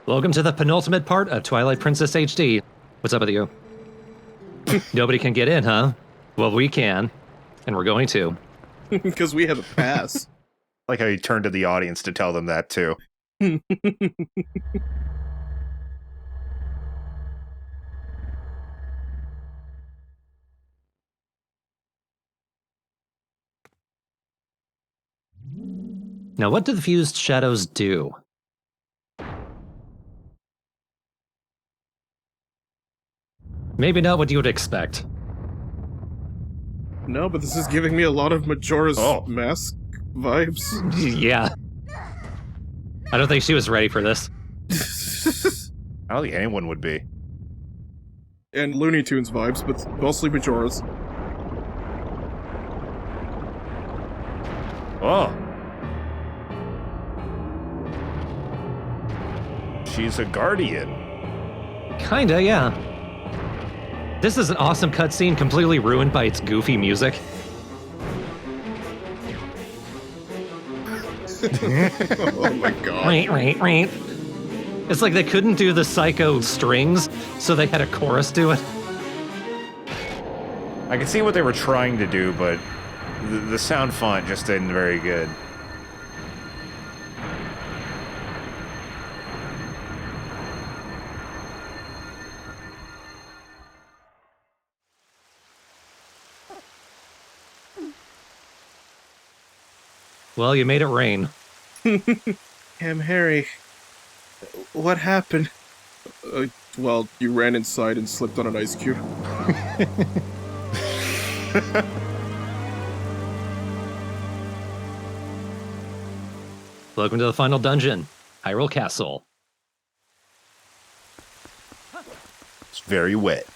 Welcome to the penultimate part of Twilight Princess HD. What's up with you? Nobody can get in, huh? Well, we can, and we're going to. Because we have a pass. Like how you turn to the audience to tell them that, too. Now, what do the fused shadows do? Maybe not what you would expect. No, but this is giving me a lot of Majora's Mask vibes. Yeah. I don't think she was ready for this. I don't think anyone would be. And Looney Tunes vibes, but mostly Majora's. Oh. She's a guardian. Kinda, yeah. This is an awesome cutscene, completely ruined by its goofy music. Oh my god. Right. It's like they couldn't do the psycho strings, so they had a chorus do it. I can see what they were trying to do, but the sound font just isn't very good. Well, you made it rain. Harry, what happened? Well, you ran inside and slipped on an ice cube. Welcome to the final dungeon, Hyrule Castle. It's very wet.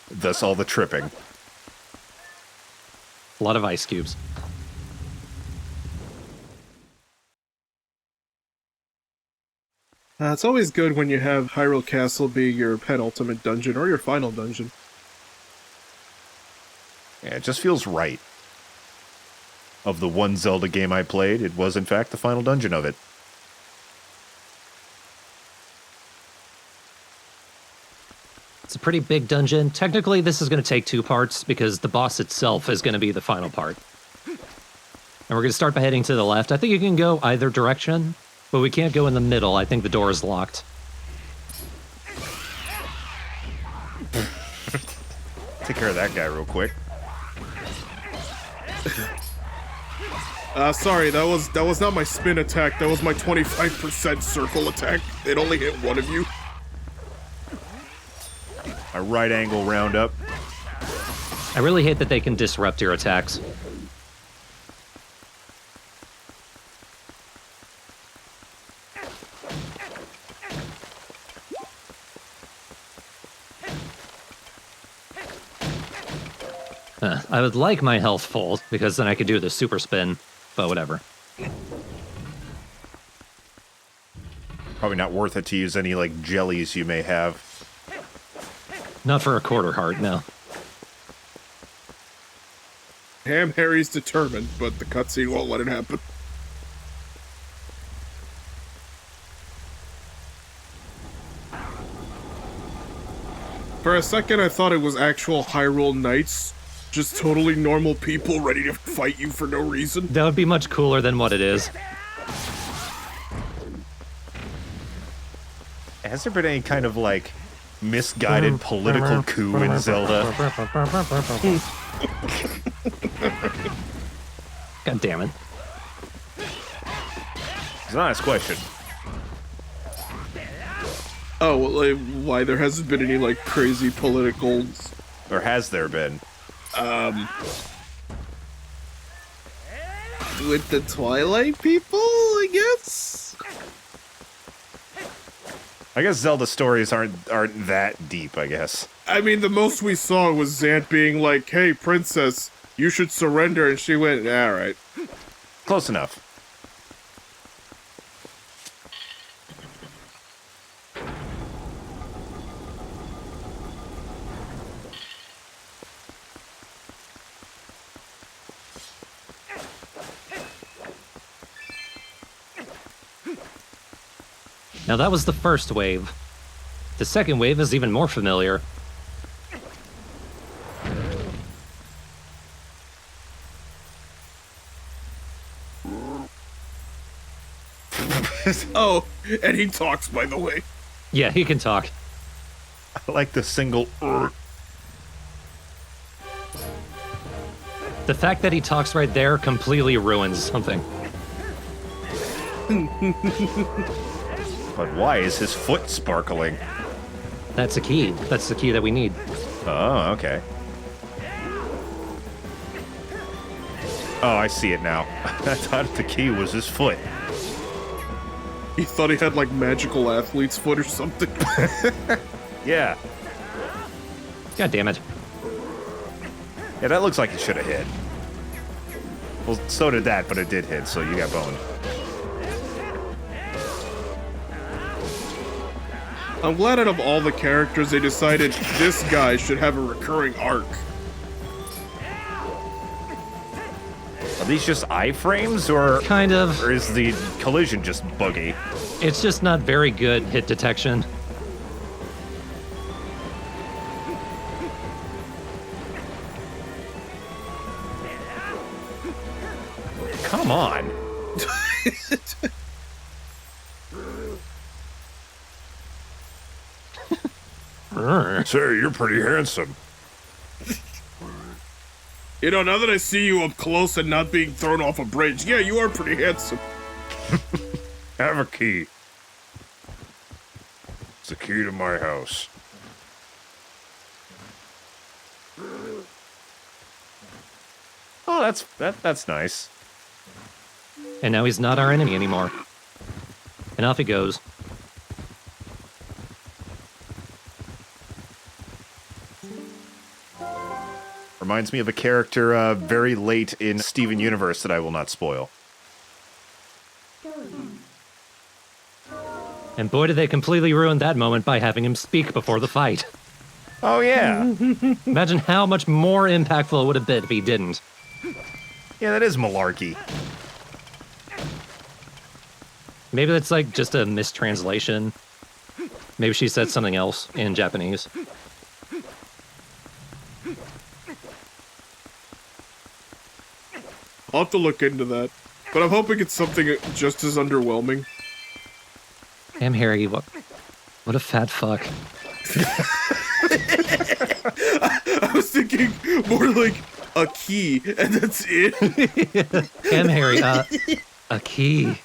Thus all the tripping. A lot of ice cubes. It's always good when you have Hyrule Castle be your penultimate dungeon or your final dungeon. Yeah, it just feels right. Of the one Zelda game I played, it was in fact the final dungeon of it. It's a pretty big dungeon. Technically, this is going to take 2 parts because the boss itself is going to be the final part. And we're going to start by heading to the left. I think you can go either direction, but we can't go in the middle. I think the door is locked. Take care of that guy real quick. Sorry, that was not my spin attack. That was my 25% circle attack. It only hit one of you. A right angle roundup. I really hate that they can disrupt your attacks. I would like my health full, because then I could do the super spin, but whatever. Probably not worth it to use any, like, jellies you may have. Not for a quarter heart, no. Harry's determined, but the cutscene won't let it happen. For a second, I thought it was actual Hyrule Knights. Just totally normal people ready to fight you for no reason. That would be much cooler than what it is. Has there been any kind of, like, misguided political coup in Zelda? God damn it. It's an honest question. Oh, well, like, why there hasn't been any, like, crazy political... Or has there been? With the Twilight people, I guess? I guess Zelda stories aren't that deep, I guess. I mean, the most we saw was Zant being like, hey, princess, you should surrender, and she went, alright. Close enough. Now that was the first wave. The second wave is even more familiar. Oh, and he talks, by the way. Yeah, he can talk. I like the single. The fact that he talks right there completely ruins something. But why is his foot sparkling? That's a key. That's the key that we need. Oh, okay. Oh, I see it now. I thought the key was his foot. He thought he had, like, magical athlete's foot or something. Yeah. God damn it. Yeah, that looks like it should have hit. Well, so did that, but it did hit, so you got boned. I'm glad out of all the characters, they decided this guy should have a recurring arc. Are these just iframes, or Kind of. or is the collision just buggy? It's just not very good hit detection. Come on. Sir, you're pretty handsome. You know, now that I see you up close and not being thrown off a bridge, yeah, you are pretty handsome. Have a key. It's the key to my house. Oh, that's nice. And now he's not our enemy anymore. And off he goes. Reminds me of a character very late in Steven Universe that I will not spoil. And boy, did they completely ruin that moment by having him speak before the fight. Oh, yeah. Imagine how much more impactful it would have been if he didn't. Yeah, that is malarkey. Maybe that's like just a mistranslation. Maybe she said something else in Japanese. I'll have to look into that. But I'm hoping it's something just as underwhelming. Damn, Harry, what a fat fuck. I was thinking more like a key, and that's it. Damn, Harry, a key.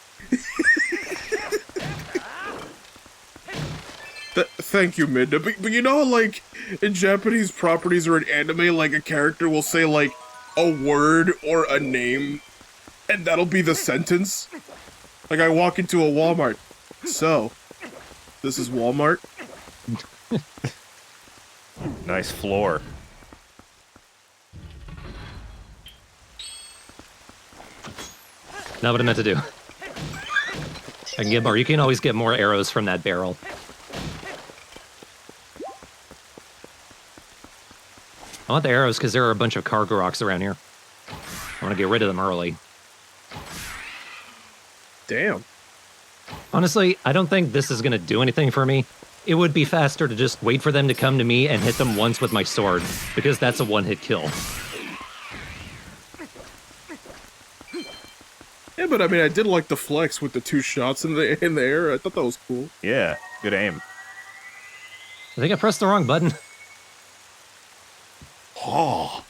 Thank you, Midna. But you know, like, in Japanese properties or in anime, like, a character will say, like, a word or a name, and that'll be the sentence? Like, I walk into a Walmart. So, this is Walmart? Nice floor. Not what I meant to do. I can get more. You can always get more arrows from that barrel. I want the arrows because there are a bunch of cargo rocks around here. I want to get rid of them early. Damn. Honestly, I don't think this is going to do anything for me. It would be faster to just wait for them to come to me and hit them once with my sword, because that's a one-hit kill. Yeah, but I mean, I did like the flex with the 2 shots in the air. I thought that was cool. Yeah, good aim. I think I pressed the wrong button. Oh.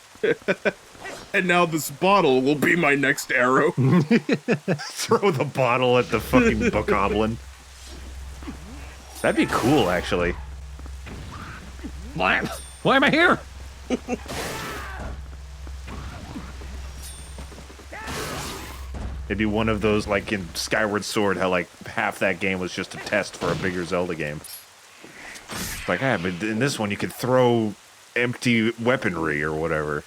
And now this bottle will be my next arrow. Throw the bottle at the fucking bokoblin. That'd be cool, actually. Why am I here? It'd be one of those, like in Skyward Sword, how like half that game was just a test for a bigger Zelda game. It's like, but in this one you could throw empty weaponry or whatever.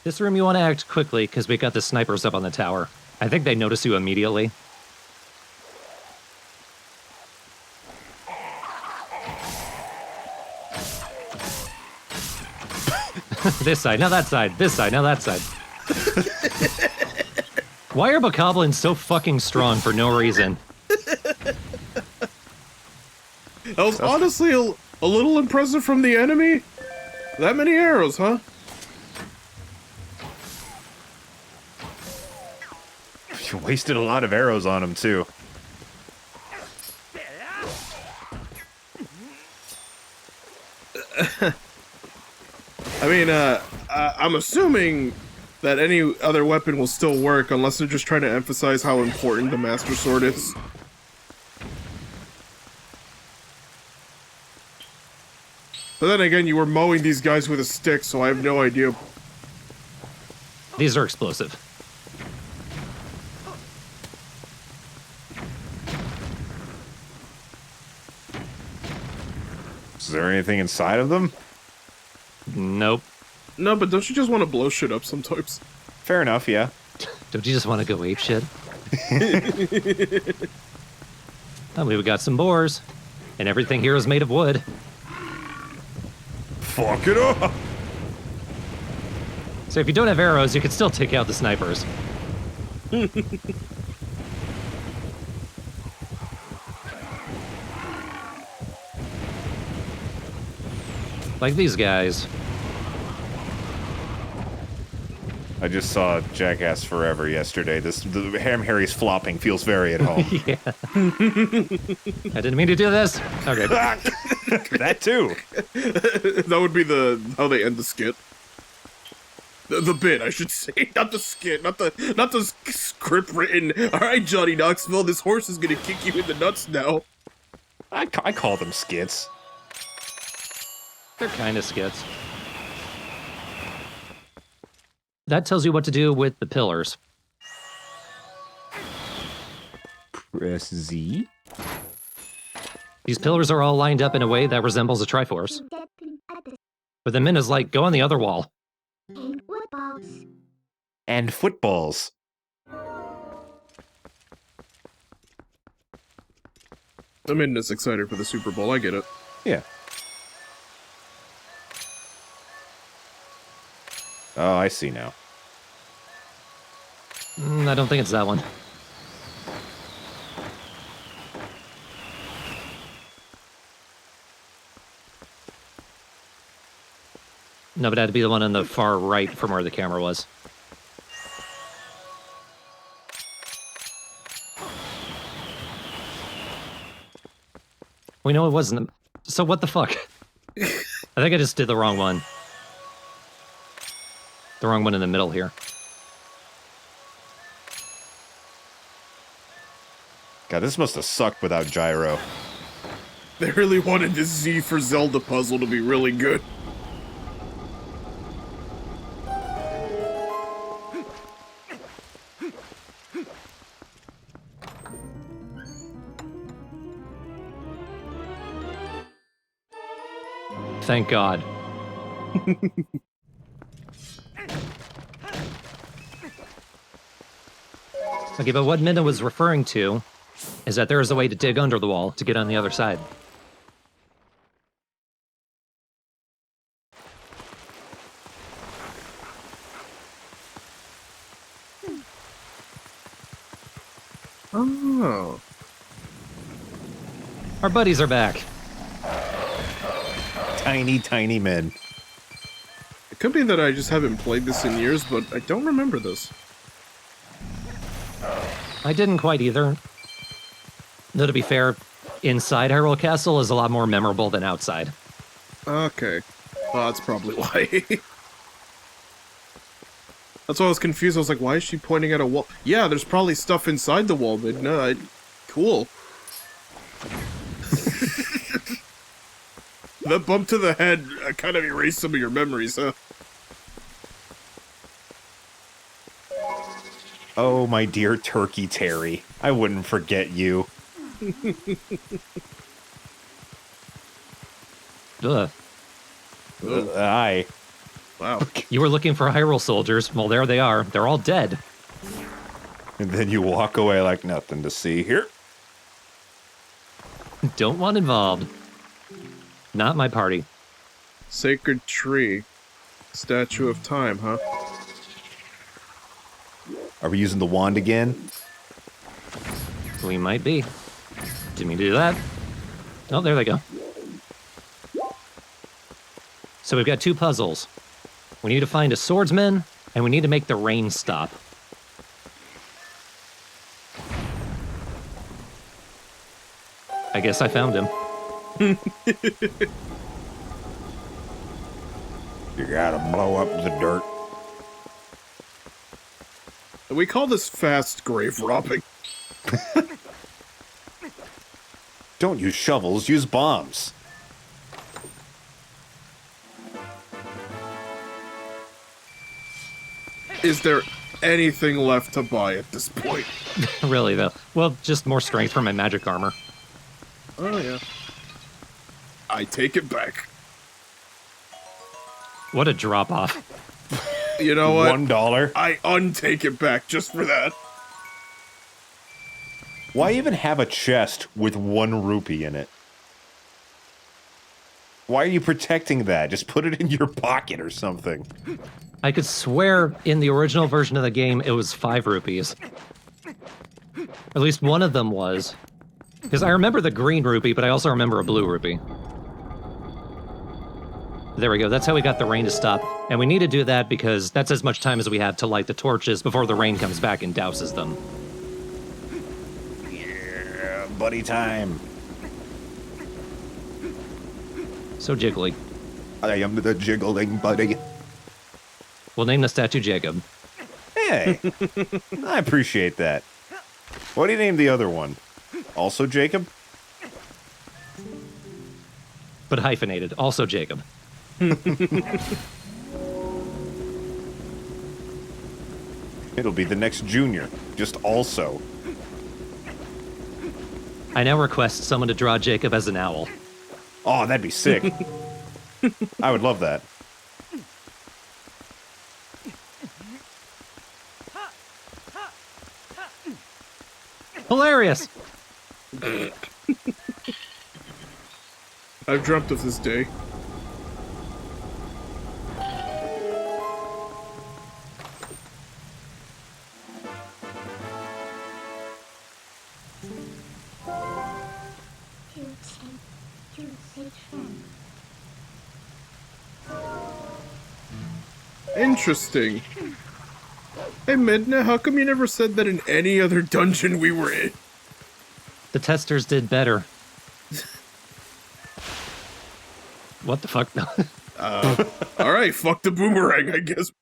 This room you want to act quickly, because we got the snipers up on the tower. I think they notice you immediately. This side, now that side. This side, now that side. Why are bokoblins so fucking strong for no reason? That was honestly a little impressive from the enemy. That many arrows, huh? You wasted a lot of arrows on him, too. I mean, I'm assuming that any other weapon will still work unless they're just trying to emphasize how important the Master Sword is. But then again, you were mowing these guys with a stick, so I have no idea. These are explosive. Is there anything inside of them? Nope. No, but don't you just want to blow shit up sometimes? Fair enough, yeah. Don't you just want to go ape shit? Oh, we've got some boars. And everything here is made of wood. Fuck it up! So if you don't have arrows, you can still take out the snipers. Like these guys. I just saw Jackass Forever yesterday. The Ham Harry's flopping feels very at home. Yeah. I didn't mean to do this. Okay. That too. That would be how they end the skit. The bit, I should say, not the skit, not the script written. All right, Johnny Knoxville, this horse is gonna kick you in the nuts now. I call them skits. They're kind of skits. That tells you what to do with the pillars. Press Z. These pillars are all lined up in a way that resembles a Triforce. But the min is like, go on the other wall. And footballs. I'm in this excited for the Super Bowl, I get it. Yeah. Oh, I see now. I don't think it's that one. No, but it had to be the one on the far right from where the camera was. We know it wasn't. So what the fuck? I think I just did the wrong one. The wrong one in the middle here. God, this must have sucked without gyro. They really wanted this Z for Zelda puzzle to be really good. Thank God. Okay, but what Minna was referring to is that there is a way to dig under the wall to get on the other side. Oh. Our buddies are back. Tiny, tiny men. It could be that I just haven't played this in years, but I don't remember this. I didn't quite either. Though to be fair, inside Hyrule Castle is a lot more memorable than outside. Okay. Well, that's probably why. That's why I was confused. I was like, why is she pointing at a wall? Yeah, there's probably stuff inside the wall, but no, cool. That bump to the head kind of erased some of your memories, huh? Oh, my dear Turkey Terry. I wouldn't forget you. Ugh. Aye. Wow. You were looking for Hyrule soldiers. Well, there they are. They're all dead. And then you walk away like nothing to see here. Don't want involved. Not my party. Sacred tree. Statue of Time, huh? Are we using the wand again? We might be. Didn't mean to do that. Oh, there they go. So we've got 2 puzzles. We need to find a swordsman, and we need to make the rain stop. I guess I found him. You gotta blow up the dirt. We call this fast grave robbing. Don't use shovels, use bombs. Is there anything left to buy at this point? Really, though. Well, just more strength for my magic armor. Oh, yeah. I take it back. What a drop-off. You know what? $1. I untake it back just for that. Why even have a chest with 1 rupee in it? Why are you protecting that? Just put it in your pocket or something. I could swear in the original version of the game it was 5 rupees. At least one of them was. Because I remember the green rupee, but I also remember a blue rupee. There we go, that's how we got the rain to stop. And we need to do that because that's as much time as we have to light the torches before the rain comes back and douses them. Yeah, buddy time. So jiggly. I am the jiggling buddy. We'll name the statue Jacob. Hey, I appreciate that. What do you name the other one? Also Jacob? But hyphenated, also Jacob. It'll be the next junior, just also. I now request someone to draw Jacob as an owl. Oh, that'd be sick. I would love that. Hilarious! I've dreamt of this day. Interesting. Hey, Midna, how come you never said that in any other dungeon we were in? The testers did better. What the fuck? Alright, fuck the boomerang, I guess.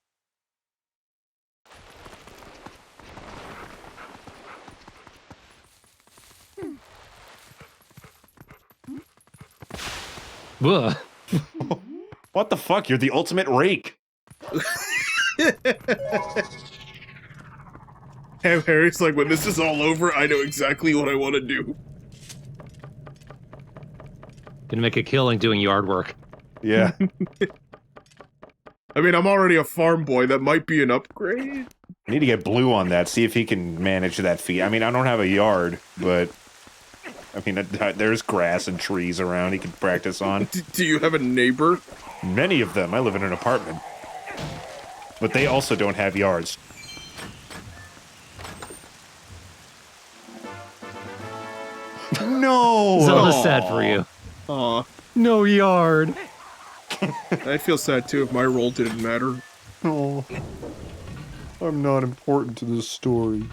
Ugh. What the fuck? You're the ultimate rake. Harry's like, when this is all over, I know exactly what I want to do. Gonna make a killing doing yard work. Yeah. I mean, I'm already a farm boy. That might be an upgrade. Need to get Blue on that, see if he can manage that feat. I mean, I don't have a yard, but... I mean, there's grass and trees around he can practice on. Do you have a neighbor? Many of them. I live in an apartment. But they also don't have yards. No! Zelda's sad for you. Aw. No yard. I'd feel sad too if my role didn't matter. Oh. I'm not important to this story.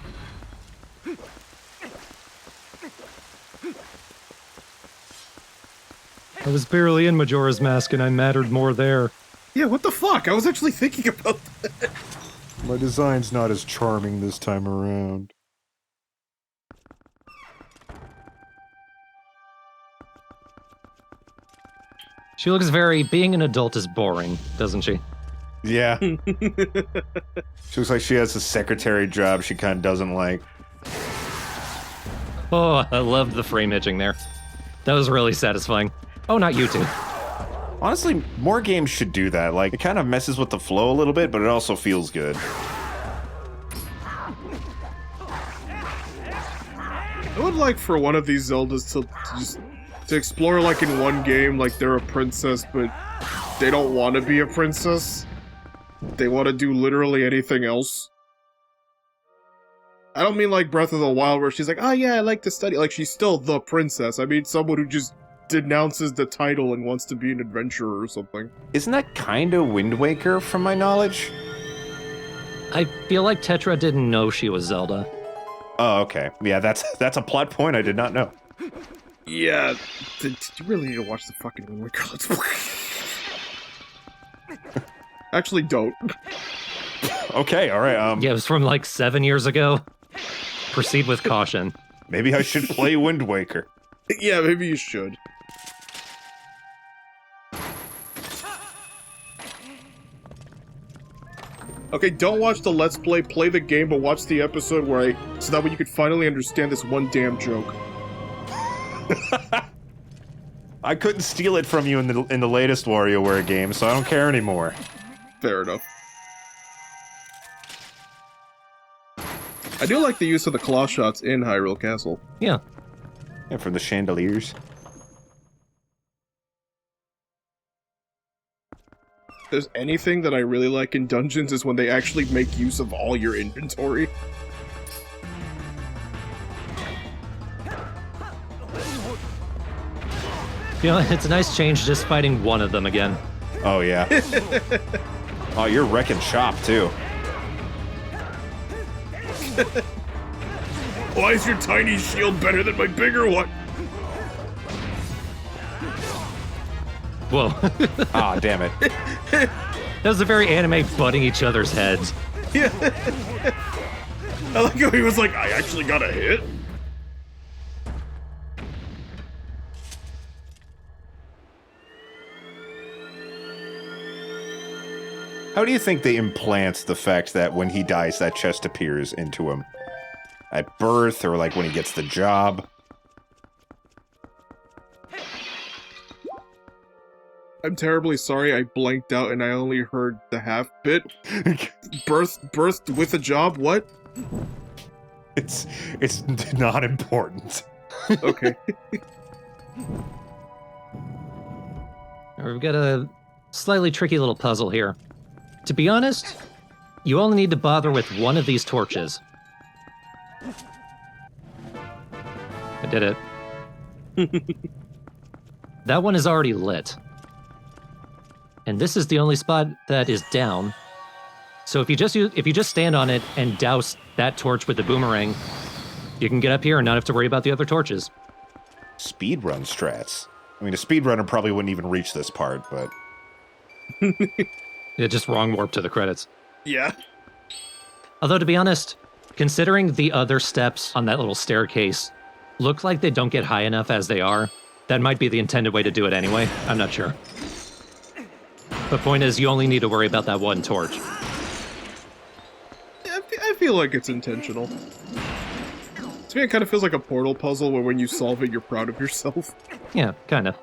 I was barely in Majora's Mask and I mattered more there. Yeah, what the fuck? I was actually thinking about that. My design's not as charming this time around. She looks very... Being an adult is boring, doesn't she? Yeah. She looks like she has a secretary job she kind of doesn't like. Oh, I loved the frame hitching there. That was really satisfying. Oh, not you two. Honestly, more games should do that. Like, it kind of messes with the flow a little bit, but it also feels good. I would like for one of these Zeldas to explore, like, in one game, like they're a princess, but they don't want to be a princess. They want to do literally anything else. I don't mean like Breath of the Wild where she's like, oh yeah, I like to study. Like, she's still the princess. I mean someone who just denounces the title and wants to be an adventurer or something. Isn't that kind of Wind Waker, from my knowledge? I feel like Tetra didn't know she was Zelda. Oh, okay. Yeah, that's a plot point I did not know. Yeah, did you really need to watch the fucking Wind Waker Let's Play? Actually, don't. Okay, all right. Yeah, it was from like 7 years ago. Proceed with caution. Maybe I should play Wind Waker. Yeah, maybe you should. Okay, don't watch the Let's Play, play the game, but watch the episode where so that way you could finally understand this one damn joke. I couldn't steal it from you in the latest WarioWare game, so I don't care anymore. Fair enough. I do like the use of the claw shots in Hyrule Castle. Yeah. And from the chandeliers. If there's anything that I really like in dungeons is when they actually make use of all your inventory. You know, it's a nice change just fighting one of them again. Oh, yeah. Oh, you're wrecking shop, too. Why is your tiny shield better than my bigger one? Whoa. Ah, damn it. That was a very anime butting each other's heads. Yeah. I like how he was like, I actually got a hit? How do you think they implant the fact that when he dies, that chest appears into him? At birth, or like when he gets the job? I'm terribly sorry, I blanked out and I only heard the half bit. Birthed with a job, what? It's not important. Okay. We've got a slightly tricky little puzzle here. To be honest, you only need to bother with one of these torches. I did it. That one is already lit. And this is the only spot that is down. So if you just stand on it and douse that torch with the boomerang, you can get up here and not have to worry about the other torches. Speedrun strats. I mean, a speedrunner probably wouldn't even reach this part, but... It just wrong warp to the credits. Yeah. Although, to be honest, considering the other steps on that little staircase look like they don't get high enough as they are, that might be the intended way to do it anyway. I'm not sure. The point is, you only need to worry about that one torch. Yeah, I feel like it's intentional. To me, it kind of feels like a Portal puzzle where when you solve it, you're proud of yourself. Yeah, kind of.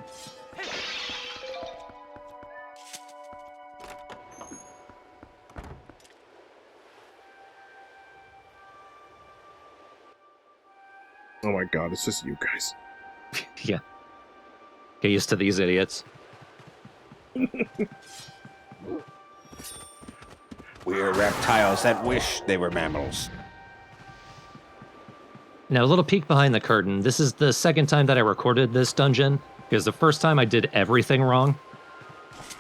Oh my god, it's just you guys. Yeah. Get used to these idiots. We're reptiles that wish they were mammals. Now, a little peek behind the curtain. This is the second time that I recorded this dungeon, because the first time I did everything wrong.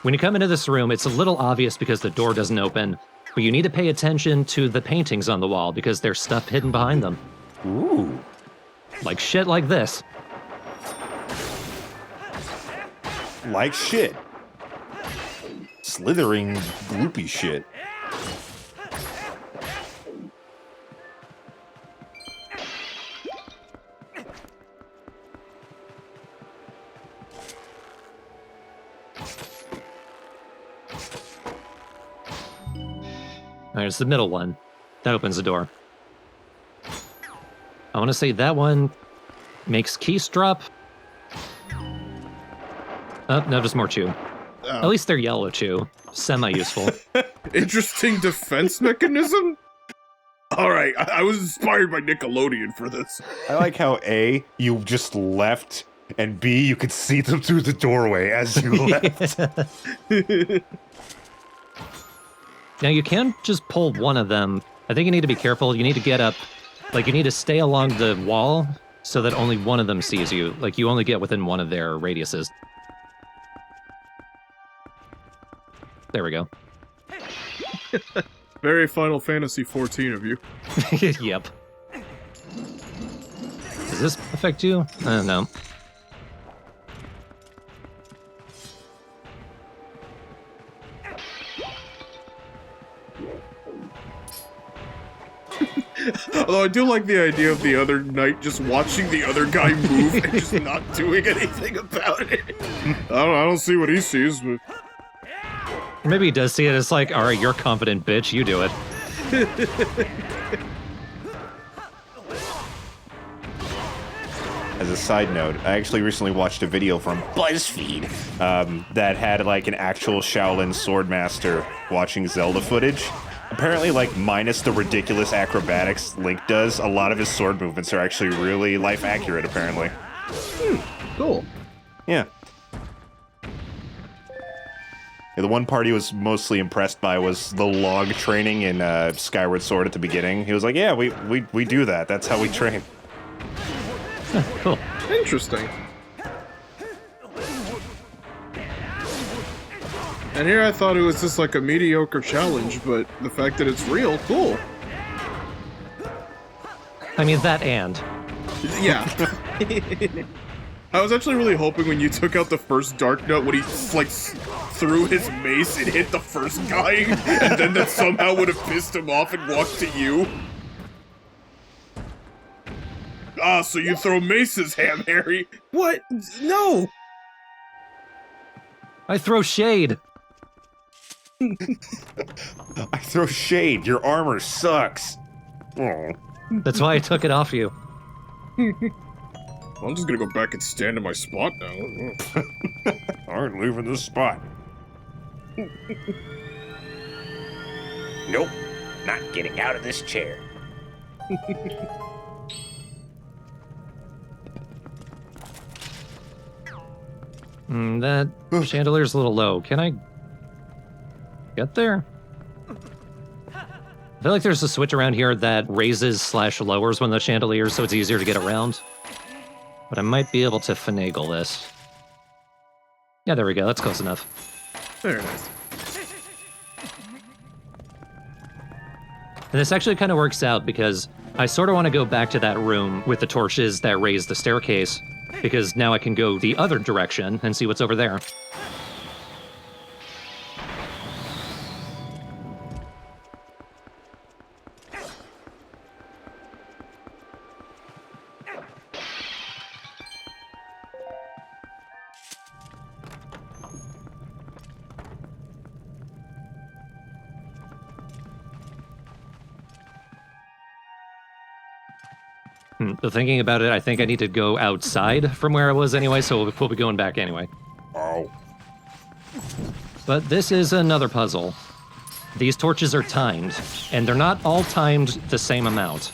When you come into this room, it's a little obvious because the door doesn't open, but you need to pay attention to the paintings on the wall because there's stuff hidden behind them. Ooh. Like shit like this. Like shit. Slithering, gloopy shit. There's the middle one. That opens the door. I want to say that one makes keys drop. Oh, no, just more chew. Oh. At least they're yellow chew. Semi-useful. Interesting defense mechanism? Alright, I was inspired by Nickelodeon for this. I like how A, you just left, and B, you could see them through the doorway as you left. Now you can just pull one of them. I think you need to be careful. You need to get up, like you need to stay along the wall so that only one of them sees you. Like you only get within one of their radiuses. There we go. Very Final Fantasy 14 of you. Yep. Does this affect you? I don't know. Although I do like the idea of the other knight just watching the other guy move and just not doing anything about it. I don't see what he sees, but... Or maybe he does see it. It's like, all right, you're confident, bitch. You do it. As a side note, I actually recently watched a video from BuzzFeed that had like an actual Shaolin Swordmaster watching Zelda footage. Apparently, like, minus the ridiculous acrobatics Link does, a lot of his sword movements are actually really life accurate, apparently. Cool. Yeah. The one part he was mostly impressed by was the log training in Skyward Sword at the beginning. He was like, yeah, we do that. That's how we train. Cool. Interesting. And here I thought it was just like a mediocre challenge, but the fact that it's real, cool. I mean, that and. Yeah. I was actually really hoping when you took out the first Dark Note, when he, like, threw his mace and hit the first guy, and then that somehow would have pissed him off and walked to you. Ah, so you throw maces, Ham Harry. What? No! I throw shade. I throw shade. Your armor sucks. Oh. That's why I took it off you. I'm just gonna go back and stand in my spot now. Aren't leaving this spot. Nope, not getting out of this chair. That chandelier's a little low. Can I get there? I feel like there's a switch around here that raises/lowers one of the chandeliers, so it's easier to get around. But I might be able to finagle this. Yeah, there we go. That's close enough. Very nice. And this actually kind of works out because I sort of want to go back to that room with the torches that raise the staircase, because now I can go the other direction and see what's over there. So thinking about it, I think I need to go outside from where I was anyway, so we'll be going back anyway. Oh. But this is another puzzle. These torches are timed, and they're not all timed the same amount.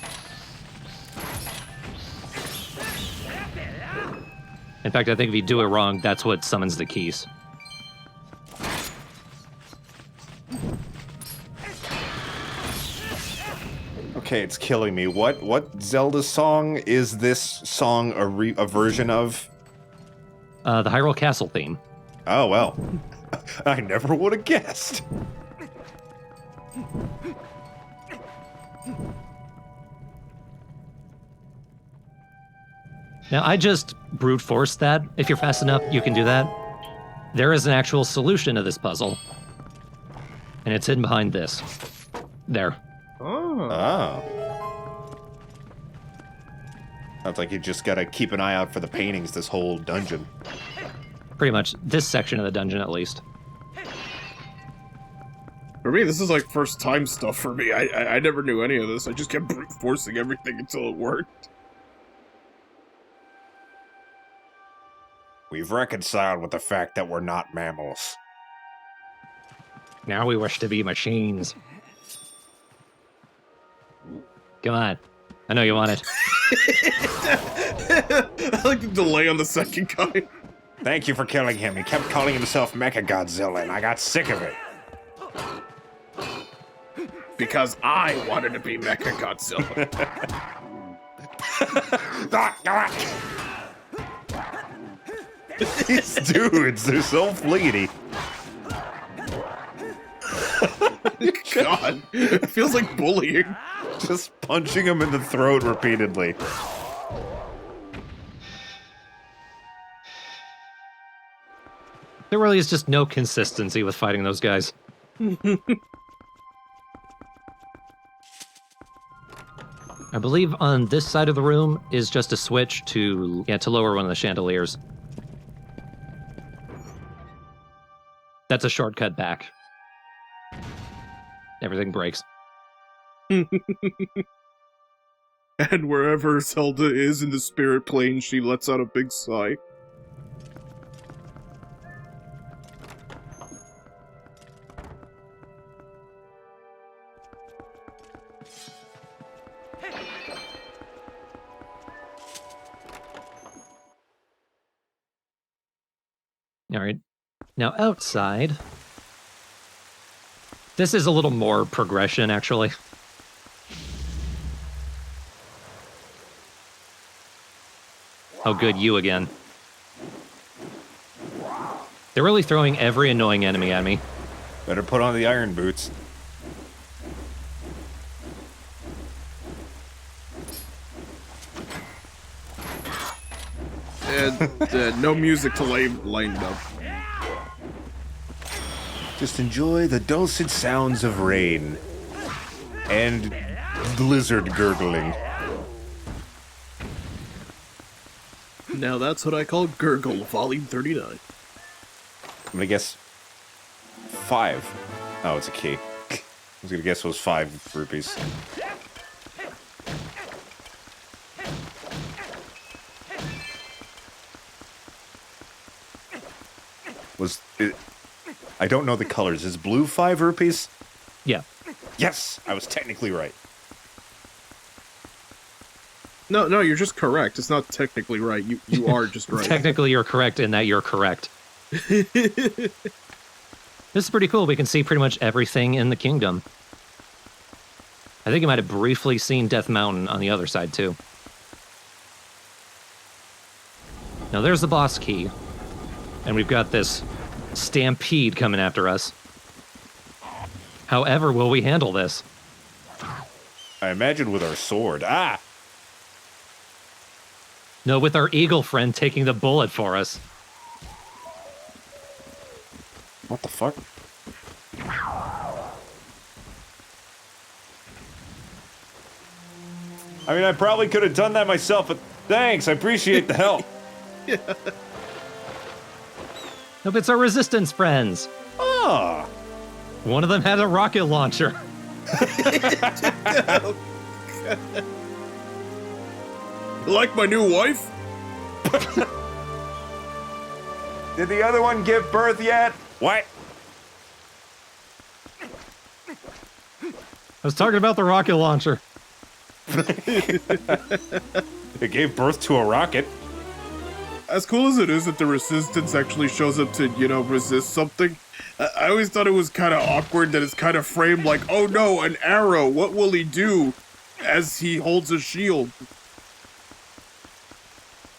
In fact, I think if you do it wrong, that's what summons the keys. Okay, it's killing me. What Zelda song is this song a version of? The Hyrule Castle theme. Oh, well. I never would have guessed. Now, I just brute forced that. If you're fast enough, you can do that. There is an actual solution to this puzzle. And it's hidden behind this. There. Oh. Sounds like you just gotta keep an eye out for the paintings this whole dungeon. Pretty much. This section of the dungeon, at least. For me, this is like first time stuff for me. I never knew any of this. I just kept brute forcing everything until it worked. We've reconciled with the fact that we're not mammals. Now we wish to be machines. Come on. I know you want it. I like the delay on the second guy. Thank you for killing him. He kept calling himself Mechagodzilla, and I got sick of it. because I wanted to be Mechagodzilla. These dudes, they're so fleety. God, it feels like bullying. Just punching him in the throat repeatedly. There really is just no consistency with fighting those guys. I believe on this side of the room is just a switch to lower one of the chandeliers. That's a shortcut back. Everything breaks. And wherever Zelda is in the spirit plane, she lets out a big sigh. All right. Now outside, this is a little more progression, actually. Oh, good, you again. They're really throwing every annoying enemy at me. Better put on the iron boots. And no music to line up. Just enjoy the dulcet sounds of rain. And blizzard gurgling. Now that's what I call Gurgle, Volume 39. I'm gonna guess 5. Oh, it's a key. I was gonna guess it was 5 rupees. Was it? I don't know the colors. Is blue 5 rupees? Yeah. Yes, I was technically right. No, you're just correct. It's not technically right. You are just right. Technically, you're correct in that you're correct. This is pretty cool. We can see pretty much everything in the kingdom. I think you might have briefly seen Death Mountain on the other side, too. Now, there's the boss key. And we've got this stampede coming after us. However, will we handle this? I imagine with our sword. Ah! No, with our eagle friend taking the bullet for us. What the fuck? I mean, I probably could have done that myself, but thanks, I appreciate the help. Nope, it's our resistance friends. Ah! One of them had a rocket launcher. Like my new wife? Did the other one give birth yet? What? I was talking about the rocket launcher. It gave birth to a rocket. As cool as it is that the resistance actually shows up to, resist something, I always thought it was kind of awkward that it's kind of framed like, oh no, an arrow, what will he do as he holds a shield?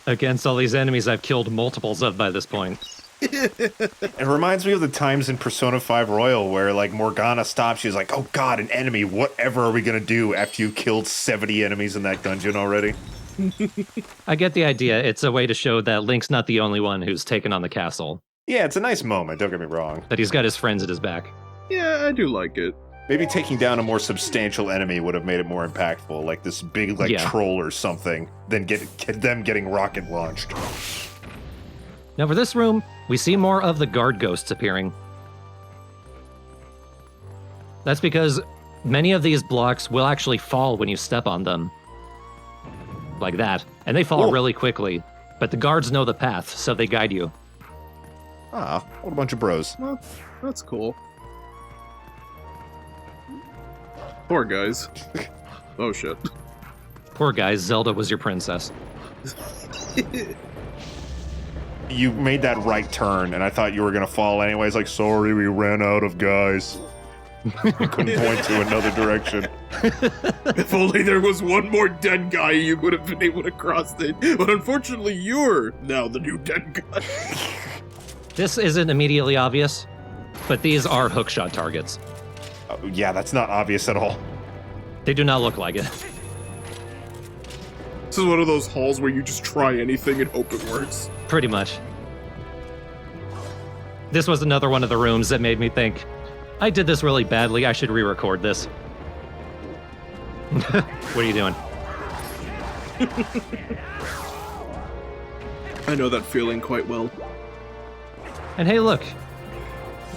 Against all these enemies I've killed multiples of by this point. It reminds me of the times in Persona 5 Royal where, like, Morgana stops, she's like, oh god, an enemy, whatever are we gonna do after you killed 70 enemies in that dungeon already? I get the idea. It's a way to show that Link's not the only one who's taken on the castle. Yeah, it's a nice moment, don't get me wrong. That he's got his friends at his back. Yeah, I do like it. Maybe taking down a more substantial enemy would have made it more impactful, like this big, troll or something, than get them getting rocket launched. Now for this room, we see more of the guard ghosts appearing. That's because many of these blocks will actually fall when you step on them. Like that. And they fall really quickly. But the guards know the path, so they guide you. Ah, what a bunch of bros. Well, that's cool. Poor guys. Oh shit. Poor guys, Zelda was your princess. You made that right turn, and I thought you were gonna fall anyways, like, sorry, we ran out of guys. I couldn't point to another direction. If only there was one more dead guy, you would have been able to cross it. But unfortunately, you're now the new dead guy. This isn't immediately obvious, but these are hookshot targets. Yeah, that's not obvious at all. They do not look like it. This is one of those halls where you just try anything and hope it works. Pretty much. This was another one of the rooms that made me think, I did this really badly, I should re-record this. What are you doing? I know that feeling quite well. And hey, look.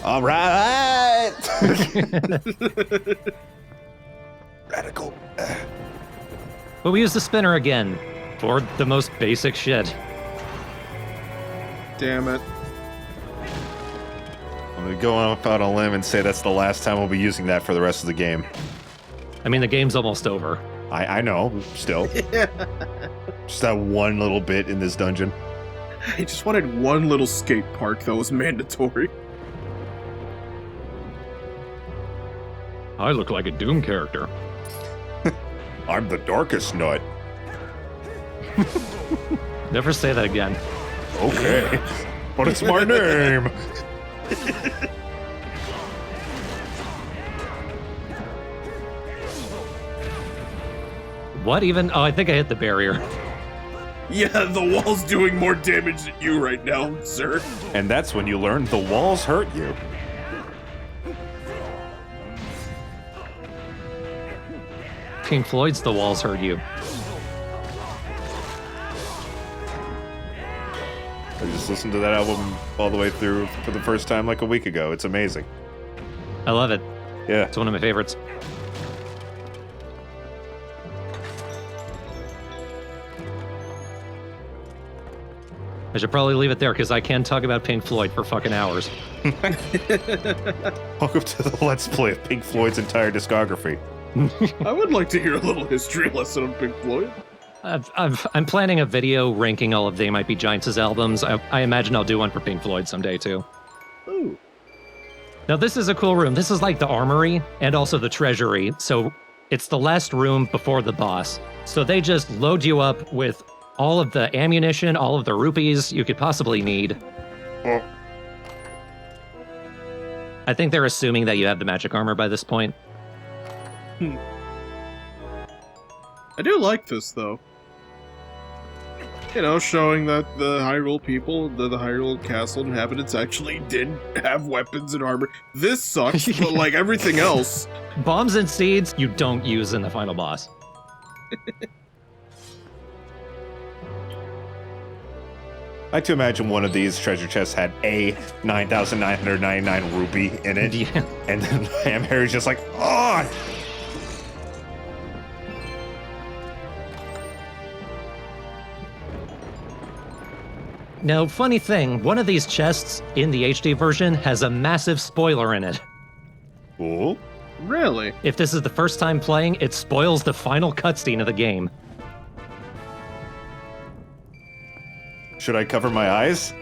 All right. Radical. But we used the spinner again for the most basic shit. Damn it. I'm gonna go up out on a limb and say that's the last time we'll be using that for the rest of the game. I mean, the game's almost over. I know, still. Just that one little bit in this dungeon. I just wanted one little skate park that was mandatory. I look like a Doom character. I'm the darkest nut. Never say that again. Okay. But it's my name. What even? Oh, I think I hit the barrier. Yeah, the wall's doing more damage than you right now, sir. And that's when you learn the walls hurt you. Pink Floyd's The Walls Hurt You. I just listened to that album all the way through for the first time like a week ago. It's amazing. I love it. Yeah. It's one of my favorites. I should probably leave it there because I can talk about Pink Floyd for fucking hours. Welcome to the Let's Play of Pink Floyd's entire discography. I would like to hear a little history lesson on Pink Floyd. I'm planning a video ranking all of They Might Be Giants' albums. I imagine I'll do one for Pink Floyd someday too. Ooh. Now this is a cool room. This is like the armory and also the treasury. So it's the last room before the boss. So they just load you up with all of the ammunition, all of the rupees you could possibly need. Oh. I think they're assuming that you have the magic armor by this point. I do like this, though. You know, showing that the Hyrule people, the Hyrule Castle inhabitants actually did have weapons and armor. This sucks, but like everything else. Bombs and seeds you don't use in the final boss. I like to imagine one of these treasure chests had a 9,999 rupee in it. Yeah. And then Ham Harry's just like, oh! Now, funny thing, one of these chests in the HD version has a massive spoiler in it. Cool. Really? If this is the first time playing, it spoils the final cutscene of the game. Should I cover my eyes?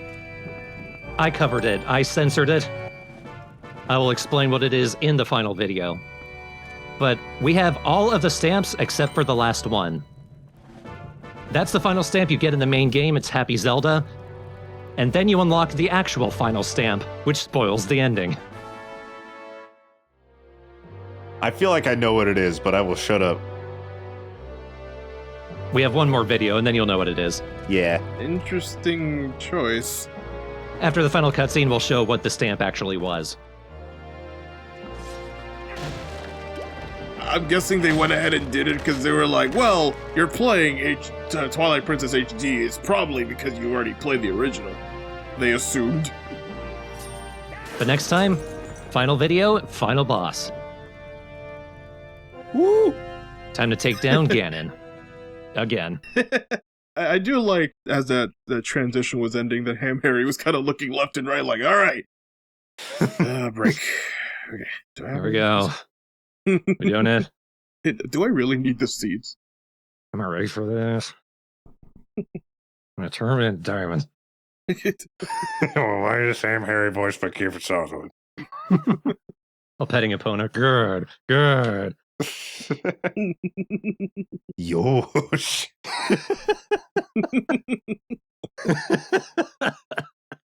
I covered it. I censored it. I will explain what it is in the final video. But we have all of the stamps except for the last one. That's the final stamp you get in the main game. It's Happy Zelda. And then you unlock the actual final stamp, which spoils the ending. I feel like I know what it is, but I will shut up. We have one more video, and then you'll know what it is. Yeah. Interesting choice. After the final cutscene, we'll show what the stamp actually was. I'm guessing they went ahead and did it because they were like, well, you're playing Twilight Princess HD. It's probably because you already played the original. They assumed. But next time, final video, final boss. Woo! Time to take down Ganon. Again. I do like, as the transition was ending, that Ham Harry was kind of looking left and right like, all right. Break. Okay. There we go. We're doing it. Do I really need the seeds? Am I ready for this? I'm gonna turn it into diamond. Why is the same Harry voice by Kiefer Sutherland? While petting opponent. Good, good. Yosh.